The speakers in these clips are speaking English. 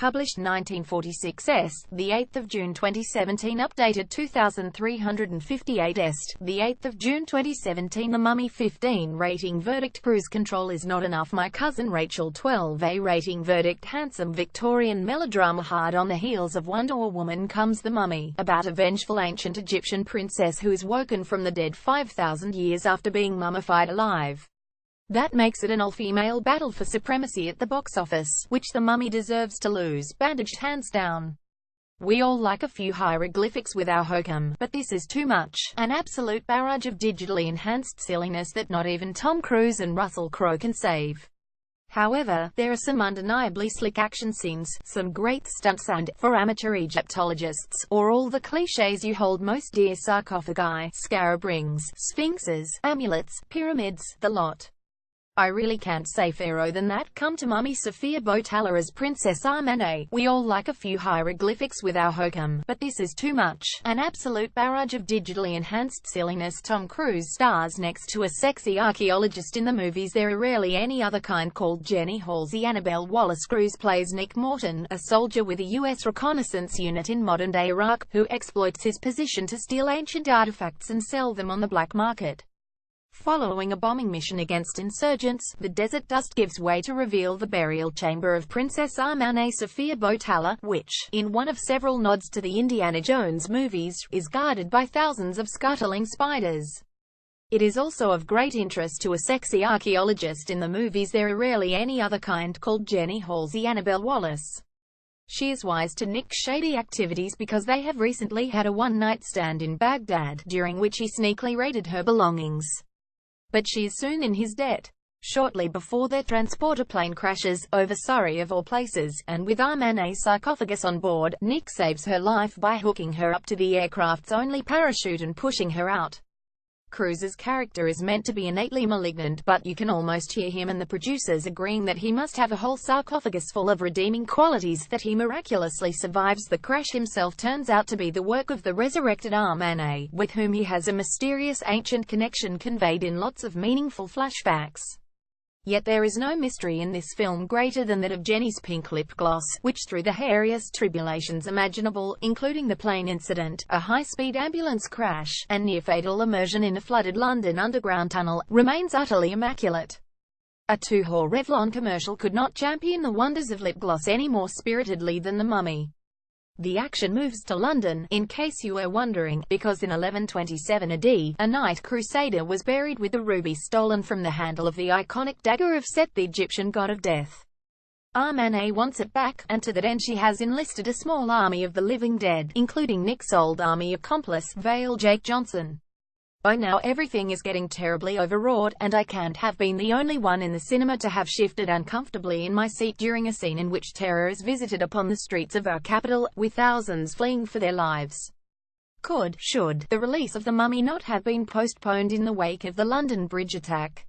published 1946 est, the 8th of June 2017, updated 2358 est, the 8th of June 2017. The Mummy 15 rating verdict. Cruise control is not enough. My Cousin Rachel 12 rating verdict. Handsome Victorian melodrama. Hard on the heels of Wonder Woman comes The Mummy, about a vengeful ancient Egyptian princess who is woken from the dead 5,000 years after being mummified alive. That makes it an all-female battle for supremacy at the box office, which The Mummy deserves to lose, bandaged hands down. We all like a few hieroglyphics with our hokum, but this is too much, an absolute barrage of digitally enhanced silliness that not even Tom Cruise and Russell Crowe can save. However, there are some undeniably slick action scenes, some great stunts, and, for amateur Egyptologists, or all the clichés you hold most dear, sarcophagi, scarab rings, sphinxes, amulets, pyramids, the lot. I really can't say fairer than that. Come to Mummy. Sophia Botella as Princess Armane. We all like a few hieroglyphics with our hokum, but this is too much, an absolute barrage of digitally enhanced silliness. Tom Cruise stars next to a sexy archaeologist in the movies There Are Rarely Any Other Kind called Jenny Halsey. Annabelle Wallace Cruise plays Nick Morton, a soldier with a U.S. reconnaissance unit in modern-day Iraq, who exploits his position to steal ancient artifacts and sell them on the black market. Following a bombing mission against insurgents, the desert dust gives way to reveal the burial chamber of Princess Armane. Sophia Botella, which, in one of several nods to the Indiana Jones movies, is guarded by thousands of scuttling spiders. It is also of great interest to a sexy archaeologist in the movies There Are Rarely Any Other Kind called Jenny Halsey. Annabelle Wallace. She is wise to Nick's shady activities because they have recently had a one-night stand in Baghdad, during which he sneakily raided her belongings. But she is soon in his debt. Shortly before their transporter plane crashes, over Surrey of all places, and with Armane's sarcophagus on board, Nick saves her life by hooking her up to the aircraft's only parachute and pushing her out. Cruise's character is meant to be innately malignant, but you can almost hear him and the producers agreeing that he must have a whole sarcophagus full of redeeming qualities. That he miraculously survives the crash himself turns out to be the work of the resurrected Armane, with whom he has a mysterious ancient connection conveyed in lots of meaningful flashbacks. Yet there is no mystery in this film greater than that of Jenny's pink lip gloss, which through the hairiest tribulations imaginable, including the plane incident, a high-speed ambulance crash, and near-fatal immersion in a flooded London underground tunnel, remains utterly immaculate. A two-whore Revlon commercial could not champion the wonders of lip gloss any more spiritedly than The Mummy. The action moves to London, in case you were wondering, because in 1127 AD, a knight crusader was buried with the ruby stolen from the handle of the iconic dagger of Set, the Egyptian god of death. Armane wants it back, and to that end she has enlisted a small army of the living dead, including Nick's old army accomplice, Vale Jake Johnson. By now everything is getting terribly overwrought, and I can't have been the only one in the cinema to have shifted uncomfortably in my seat during a scene in which terror is visited upon the streets of our capital, with thousands fleeing for their lives. Should the release of The Mummy not have been postponed in the wake of the London Bridge attack?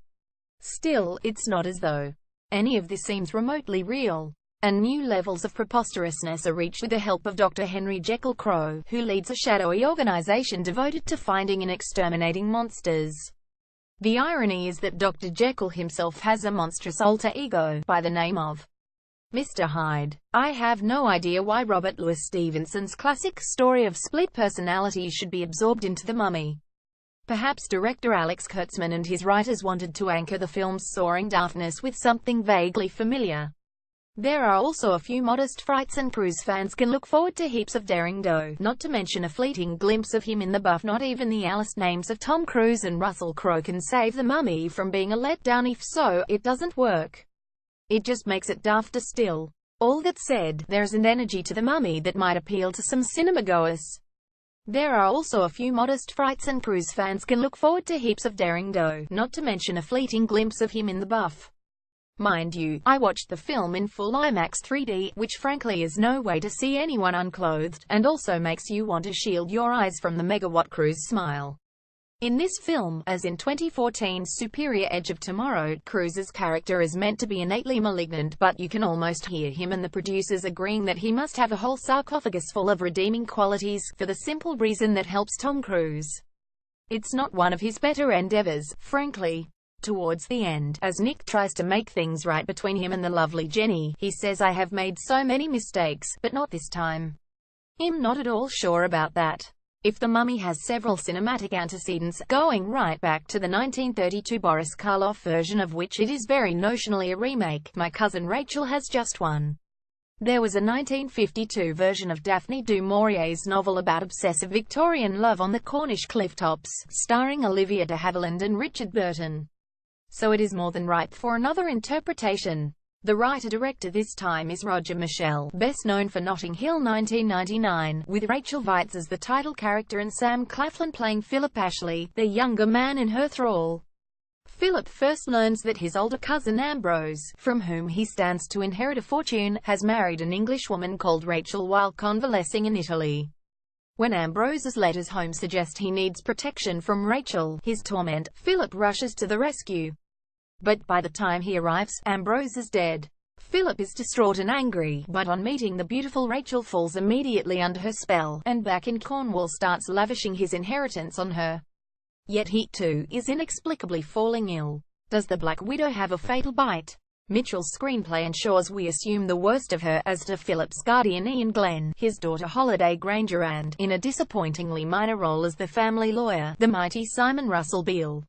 Still, it's not as though any of this seems remotely real. And new levels of preposterousness are reached with the help of Dr. Henry Jekyll Crow, who leads a shadowy organization devoted to finding and exterminating monsters. The irony is that Dr. Jekyll himself has a monstrous alter ego, by the name of Mr. Hyde. I have no idea why Robert Louis Stevenson's classic story of split personalities should be absorbed into The Mummy. Perhaps director Alex Kurtzman and his writers wanted to anchor the film's soaring daftness with something vaguely familiar. There are also a few modest frights, and Cruise fans can look forward to heaps of daring do, not to mention a fleeting glimpse of him in the buff. Not even the Alice names of Tom Cruise and Russell Crowe can save The Mummy from being a letdown. If so, it doesn't work. It just makes it dafter still. All that said, there's an energy to The Mummy that might appeal to some cinemagoers. There are also a few modest frights, and Cruise fans can look forward to heaps of daring do, not to mention a fleeting glimpse of him in the buff. Mind you, I watched the film in full IMAX 3D, which frankly is no way to see anyone unclothed, and also makes you want to shield your eyes from the megawatt Cruise smile. In this film, as in 2014's Superior Edge of Tomorrow, Cruise's character is meant to be innately malignant, but you can almost hear him and the producers agreeing that he must have a whole sarcophagus full of redeeming qualities, for the simple reason that helps Tom Cruise. It's not one of his better endeavors, frankly. Towards the end, as Nick tries to make things right between him and the lovely Jenny, he says, "I have made so many mistakes, but not this time." I'm not at all sure about that. If The Mummy has several cinematic antecedents, going right back to the 1932 Boris Karloff version, of which it is very notionally a remake, My Cousin Rachel has just one. There was a 1952 version of Daphne du Maurier's novel about obsessive Victorian love on the Cornish clifftops, starring Olivia de Havilland and Richard Burton. So it is more than ripe for another interpretation. The writer-director this time is Roger Michell, best known for Notting Hill 1999, with Rachel Weisz as the title character and Sam Claflin playing Philip Ashley, the younger man in her thrall. Philip first learns that his older cousin Ambrose, from whom he stands to inherit a fortune, has married an English woman called Rachel while convalescing in Italy. When Ambrose's letters home suggest he needs protection from Rachel, his torment, Philip rushes to the rescue. But by the time he arrives, Ambrose is dead. Philip is distraught and angry, but on meeting the beautiful Rachel falls immediately under her spell, and back in Cornwall starts lavishing his inheritance on her. Yet he, too, is inexplicably falling ill. Does the Black Widow have a fatal bite? Mitchell's screenplay ensures we assume the worst of her, as do Philip's guardian Ian Glenn, his daughter Holiday Granger and, in a disappointingly minor role as the family lawyer, the mighty Simon Russell Beale.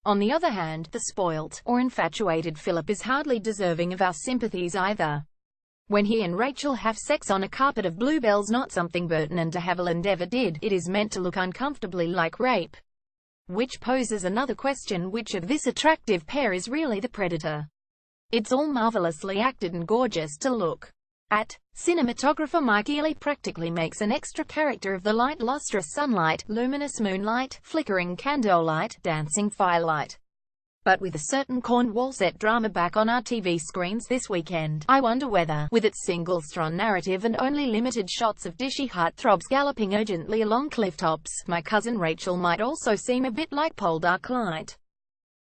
On the other hand, the spoilt, or infatuated Philip is hardly deserving of our sympathies either. When he and Rachel have sex on a carpet of bluebells, not something Burton and de Havilland ever did, it is meant to look uncomfortably like rape. Which poses another question: which of this attractive pair is really the predator? It's all marvelously acted and gorgeous to look at. Cinematographer Mike Ealy practically makes an extra character of the light: lustrous sunlight, luminous moonlight, flickering candlelight, dancing firelight. But with a certain Cornwall set drama back on our TV screens this weekend, I wonder whether, with its single-strand narrative and only limited shots of dishy heartthrobs galloping urgently along clifftops, My Cousin Rachel might also seem a bit like Poldark Light.